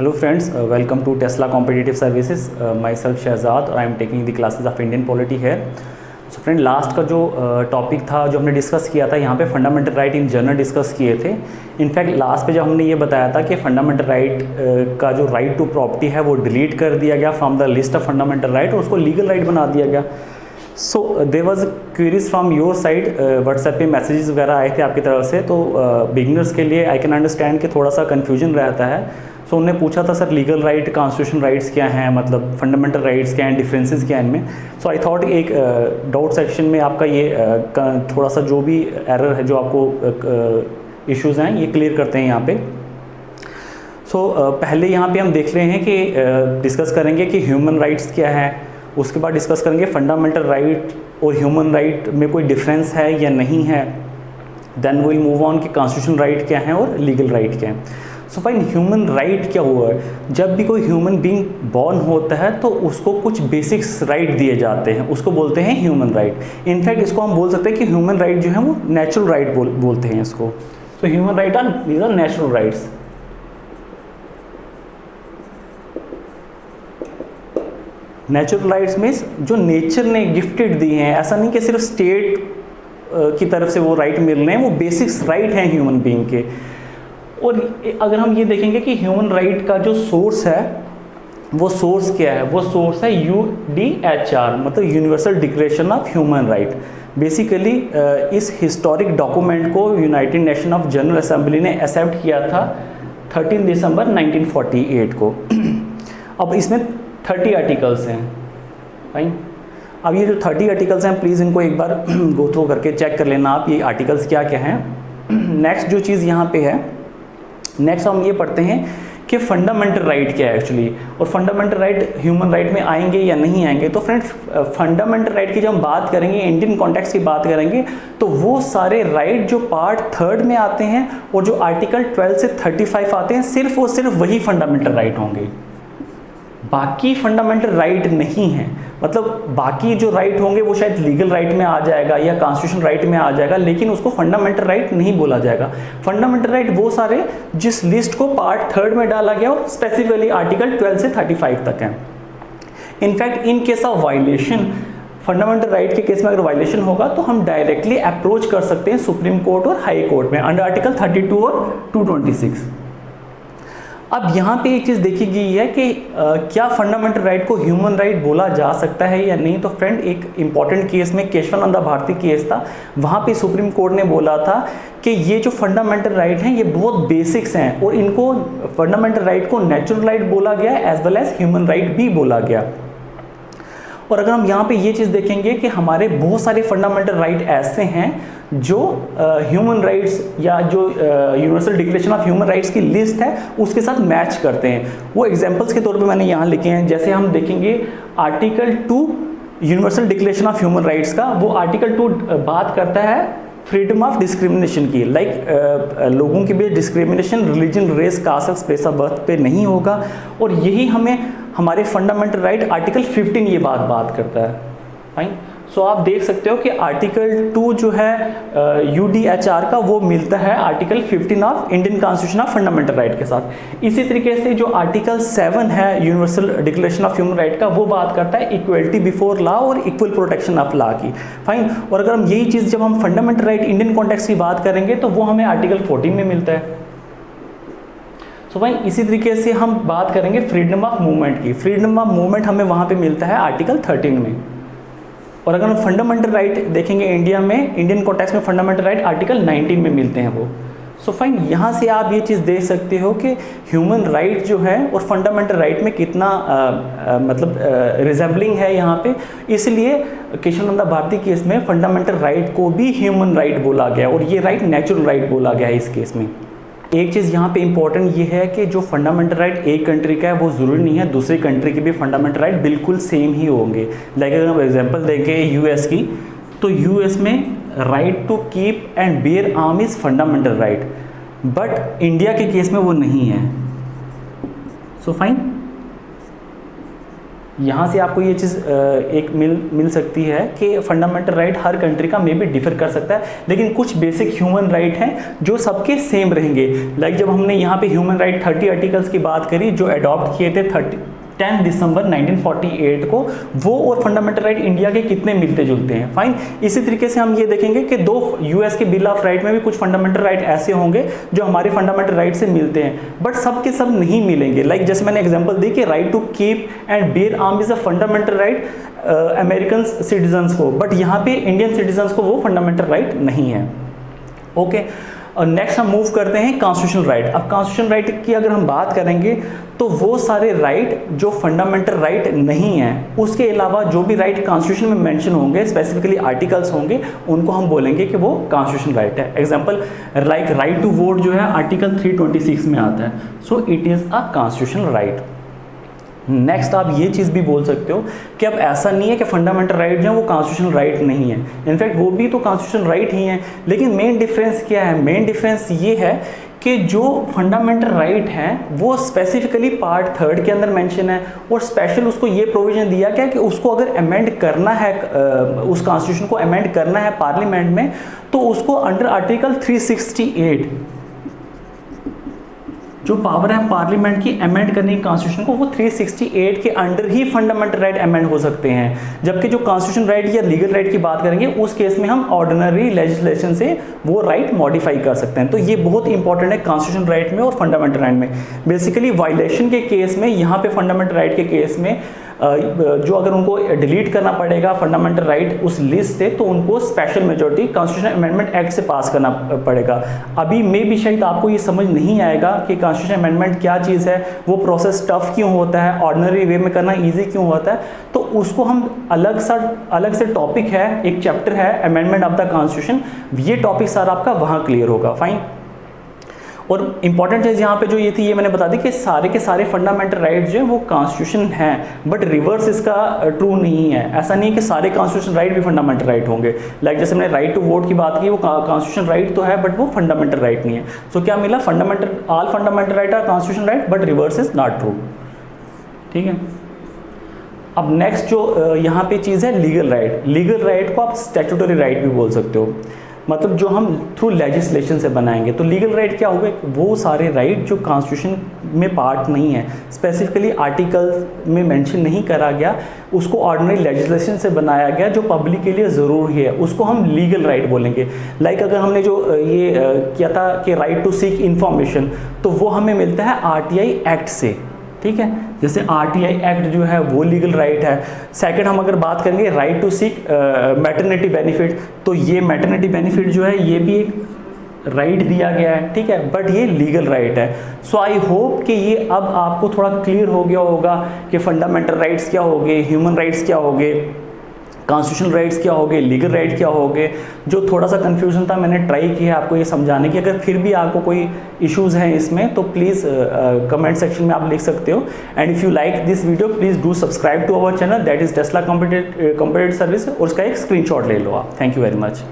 Hello friends, welcome to Tesla Competitive Services. Myself Shahzad और I am taking the classes of Indian Polity here. So friend, last का जो topic था जो हमने discuss किया था यहाँ पे fundamental right in general discuss किए थे. इनफैक्ट लास्ट पे जब हमने ये बताया था कि फंडामेंटल राइट का जो राइट टू प्रॉपर्टी है वो डिलीट कर दिया गया from the list of fundamental right और उसको लीगल राइट बना दिया गया. So there was queries from your side, WhatsApp पे मैसेजेस वगैरह आए थे आपकी तरफ से. तो बिगिनर्स के लिए आई कैन अंडरस्टैंड कि थोड़ा सा कन्फ्यूजन रहता है. सो उन्होंने पूछा था sir legal right, constitution rights क्या हैं, मतलब फंडामेंटल राइट्स क्या हैं, डिफरेंसेस क्या हैं इनमें. सो आई थॉट एक डाउट सेक्शन में आपका ये थोड़ा सा जो भी एरर है जो आपको इश्यूज़ हैं ये क्लियर करते हैं यहाँ पे. सो पहले यहाँ पे हम देख रहे हैं कि डिस्कस करेंगे कि ह्यूमन राइट्स क्या है. उसके बाद डिस्कस करेंगे फंडामेंटल राइट और ह्यूमन राइट में कोई डिफरेंस है या नहीं है. देन विल मूव ऑन कि कॉन्स्टिट्यूशन राइट क्या है और लीगल राइट क्या है. सो फाइन, ह्यूमन राइट क्या हुआ है? जब भी कोई ह्यूमन बीइंग बॉर्न होता है तो उसको कुछ बेसिक्स राइट दिए जाते हैं, उसको बोलते हैं ह्यूमन राइट. इनफैक्ट इसको हम बोल सकते हैं कि ह्यूमन राइट जो है वो नेचुरल राइट बोलते हैं इसको. So human right are these are natural rights. Natural rights means जो नेचर ने गिफ्टेड दी हैं. ऐसा नहीं कि सिर्फ स्टेट की तरफ से वो राइट मिल रहे हैं, वो बेसिक्स राइट हैं ह्यूमन बीइंग के. और अगर हम ये देखेंगे कि ह्यूमन राइट का जो सोर्स है वो सोर्स क्या है, वो सोर्स है UDHR, मतलब universal declaration of human right. Basically इस हिस्टोरिक डॉक्यूमेंट को United nation of general assembly ने एक्सेप्ट किया था 13 दिसंबर 1948 को. अब इसमें 30 आर्टिकल्स हैं. फाइन, अब ये जो 30 आर्टिकल्स हैं प्लीज़ इनको एक बार गो थ्रू करके चेक कर लेना आप, ये आर्टिकल्स क्या क्या हैं. नेक्स्ट जो चीज़ यहाँ पे है, नेक्स्ट हम ये पढ़ते हैं कि फंडामेंटल राइट क्या है एक्चुअली, और फंडामेंटल राइट ह्यूमन राइट में आएंगे या नहीं आएंगे. तो फ्रेंड्स, फंडामेंटल राइट की जब हम बात करेंगे, इंडियन कॉन्टेक्स्ट की बात करेंगे, तो वो सारे राइट जो पार्ट 3 में आते हैं और जो आर्टिकल 12 से 35 आते हैं, सिर्फ और सिर्फ वही फंडामेंटल राइट होंगे. बाकी फंडामेंटल राइट नहीं है. मतलब बाकी जो राइट होंगे वो शायद लीगल राइट में आ जाएगा या कॉन्स्टिट्यूशन राइट में आ जाएगा, लेकिन उसको फंडामेंटल राइट नहीं बोला जाएगा. फंडामेंटल राइट वो सारे जिस लिस्ट को पार्ट 3 में डाला गया और स्पेसिफिकली आर्टिकल 12 से 35 तक है. In fact in case of violation, fundamental right के केस में अगर वायलेशन होगा तो हम डायरेक्टली अप्रोच कर सकते हैं सुप्रीम कोर्ट और हाई कोर्ट में अंडर आर्टिकल 32 और 226. अब यहाँ पे एक चीज़ देखी गई है कि क्या फंडामेंटल राइट को ह्यूमन राइट बोला जा सकता है या नहीं. तो फ्रेंड, एक इंपॉर्टेंट केस में केशवानंदा भारती केस था, वहाँ पे सुप्रीम कोर्ट ने बोला था कि ये जो फंडामेंटल राइट हैं ये बहुत बेसिक्स हैं और इनको फंडामेंटल राइट को नेचुरल राइट बोला गया as well as human right भी बोला गया. और अगर हम यहाँ पे ये चीज़ देखेंगे कि हमारे बहुत सारे फंडामेंटल राइट ऐसे हैं जो ह्यूमन राइट्स या जो universal declaration of human rights की लिस्ट है उसके साथ मैच करते हैं. वो एग्जांपल्स के तौर पे मैंने यहाँ लिखे हैं. जैसे हम देखेंगे article 2 universal declaration of human rights का, वो आर्टिकल 2 बात करता है फ्रीडम ऑफ डिस्क्रिमिनेशन की. लोगों के बीच discrimination religion, race, caste, place of birth पे नहीं होगा. और यही हमें हमारे फंडामेंटल राइट आर्टिकल 15 ये बात करता है. फाइन, सो आप देख सकते हो कि आर्टिकल 2 जो है UDHR का वो मिलता है article 15 of Indian constitution of fundamental right के साथ. इसी तरीके से जो आर्टिकल 7 है universal declaration of human right का, वो बात करता है इक्वलिटी बिफोर लॉ और इक्वल प्रोटेक्शन ऑफ लॉ की. फाइन, और अगर हम यही चीज़ जब हम फंडामेंटल राइट इंडियन कॉन्टेक्स्ट की बात करेंगे तो वो हमें आर्टिकल 14 में मिलता है. सो फाइन, इसी तरीके से हम बात करेंगे फ्रीडम ऑफ मूवमेंट की. फ्रीडम ऑफ मूवमेंट हमें वहाँ पे मिलता है आर्टिकल 13 में. और अगर हम फंडामेंटल राइट देखेंगे इंडिया में, इंडियन कॉन्टेक्स्ट में फंडामेंटल राइट आर्टिकल 19 में मिलते हैं वो. सो फाइन, यहाँ से आप ये चीज़ देख सकते हो कि ह्यूमन राइट जो है और फंडामेंटल राइट में कितना मतलब रिजेंबलिंग है यहाँ पे. इसलिए केशवानंदा भारती केस में फंडामेंटल राइट को भी ह्यूमन राइट बोला गया और ये राइट नेचुरल राइट बोला गया है इस केस में. एक चीज़ यहाँ पे इंपॉर्टेंट ये है कि जो फंडामेंटल राइट एक कंट्री का है वो ज़रूरी नहीं है दूसरी कंट्री के भी फंडामेंटल राइट बिल्कुल सेम ही होंगे. लाइक अगर हम एग्जांपल देंगे US की, तो US में right to keep and bear arm is fundamental right, but India के केस में वो नहीं है. सो फाइन, यहाँ से आपको ये चीज़ एक मिल सकती है कि फंडामेंटल राइट हर कंट्री का मे भी डिफर कर सकता है, लेकिन कुछ बेसिक ह्यूमन राइट हैं जो सबके सेम रहेंगे। लाइक जब हमने यहाँ पे ह्यूमन राइट 30 आर्टिकल्स की बात करी जो अडॉप्ट किए थे 10 दिसंबर 1948 को, वो और फंडामेंटल राइट इंडिया के कितने मिलते जुलते हैं। फाइन, इसी तरीके से हम ये देखेंगे कि दो यूएस के बिल ऑफ राइट में भी कुछ फंडामेंटल राइट ऐसे होंगे जो हमारे फंडामेंटल राइट से मिलते हैं, बट सब के सब नहीं मिलेंगे। लाइक जैसे मैंने एग्जांपल दी कि right to keep and bear arm is a fundamental right American citizens को, बट यहाँ पे इंडियन सिटीजन्स को वो फंडामेंटल राइट नहीं है। ओके, और नेक्स्ट हम मूव करते हैं कॉन्स्टिट्यूशनल राइट। अब कॉन्स्टिट्यूशनल राइट की अगर हम बात करेंगे तो वो सारे राइट जो फंडामेंटल राइट नहीं है, उसके अलावा जो भी राइट कॉन्स्टिट्यूशन में मेंशन होंगे, स्पेसिफिकली आर्टिकल्स होंगे, उनको हम बोलेंगे कि वो कॉन्स्टिट्यूशनल राइट है। Example like right to vote जो है आर्टिकल 326 में आता है, so it is a constitutional right. Next आप ये चीज़ भी बोल सकते हो कि अब ऐसा नहीं है कि फंडामेंटल राइट जो है वो कॉन्स्टिट्यूशनल राइट नहीं है, इनफैक्ट वो भी तो कॉन्स्टिट्यूशनल राइट ही हैं, लेकिन मेन डिफरेंस क्या है? मेन डिफरेंस ये है कि जो फंडामेंटल राइट हैं वो स्पेसिफिकली पार्ट 3 के अंदर मेंशन है, और स्पेशल उसको ये प्रोविजन दिया गया कि उसको अगर अमेंड करना है, उस कॉन्स्टिट्यूशन को अमेंड करना है पार्लियामेंट में, तो उसको अंडर आर्टिकल 368 जो पावर है पार्लियामेंट की अमेंड करने की कॉन्स्टिट्यूशन को, वो 368 के अंडर ही फंडामेंटल राइट अमेंड हो सकते हैं। जबकि जो कॉन्स्टिट्यूशन राइट या लीगल राइट की बात करेंगे उस केस में हम ऑर्डिनरी लेजिस्लेशन से वो राइट मॉडिफाई कर सकते हैं। तो ये बहुत इंपॉर्टेंट है कॉन्स्टिट्यूशन राइट में और फंडामेंटल राइट में। बेसिकली वायलेशन के केस में, यहाँ पे फंडामेंटल राइट के केस में जो अगर उनको डिलीट करना पड़ेगा फंडामेंटल राइट उस लिस्ट से, तो उनको special majority constitution amendment act से पास करना पड़ेगा। अभी में भी शायद आपको ये समझ नहीं आएगा कि कॉन्स्टिट्यूशन अमेंडमेंट क्या चीज़ है, वो प्रोसेस टफ क्यों होता है, ऑर्डिनरी वे में करना ईजी क्यों होता है, तो उसको हम अलग से टॉपिक है, एक चैप्टर है अमेंडमेंट ऑफ द कॉन्स्टिट्यूशन, ये टॉपिक सारा आपका वहाँ क्लियर होगा। फाइन, और इंपॉर्टेंट चीज़ यहाँ पे जो ये थी, ये मैंने बता दी कि सारे के सारे फंडामेंटल राइट्स जो है वो कॉन्स्टिट्यूशन हैं, बट रिवर्स इसका ट्रू नहीं है। ऐसा नहीं है कि सारे कॉन्स्टिट्यूशन राइट भी फंडामेंटल राइट होंगे। लाइक जैसे मैंने राइट टू वोट की बात की, वो कॉन्स्टिट्यूशन राइट तो है बट वो फंडामेंटल राइट नहीं है। सो क्या मिला? All fundamental right are constitution right but reverse is not true. ठीक है, अब नेक्स्ट जो यहाँ पे चीज़ है लीगल राइट। लीगल राइट को आप स्टैट्यूटरी राइट भी बोल सकते हो, मतलब जो हम थ्रू लेजिस्लेशन से बनाएंगे। तो लीगल राइट क्या हुए? वो सारे राइट जो कॉन्स्टिट्यूशन में पार्ट नहीं है, स्पेसिफिकली आर्टिकल में मेंशन नहीं करा गया, उसको ऑर्डिनरी लेजिस्लेशन से बनाया गया जो पब्लिक के लिए ज़रूरी है, उसको हम लीगल राइट बोलेंगे। लाइक अगर हमने जो ये किया था कि राइट टू सीक इंफॉर्मेशन, तो वो हमें मिलता है RTI एक्ट से। ठीक है, जैसे RTI एक्ट जो है वो लीगल राइट है। सेकंड हम अगर बात करेंगे right to seek maternity benefit, तो ये मैटरनिटी बेनिफिट जो है ये भी एक राइट दिया गया है। ठीक है, बट ये लीगल राइट है। सो आई होप कि ये अब आपको थोड़ा क्लियर हो गया होगा कि फंडामेंटल राइट्स क्या हो गए, ह्यूमन राइट्स क्या हो गए, कॉन्स्टिट्यूशनल राइट्स क्या हो गए, लीगल राइट क्या हो गए। जो थोड़ा सा कन्फ्यूजन था मैंने ट्राई किया आपको ये समझाने की। अगर फिर भी आपको कोई इश्यूज़ हैं इसमें तो प्लीज़ कमेंट सेक्शन में आप लिख सकते हो। And if you like this video please do subscribe to our channel, that is Tesla computed service, और उसका एक स्क्रीनशॉट ले लो आप। Thank you very much.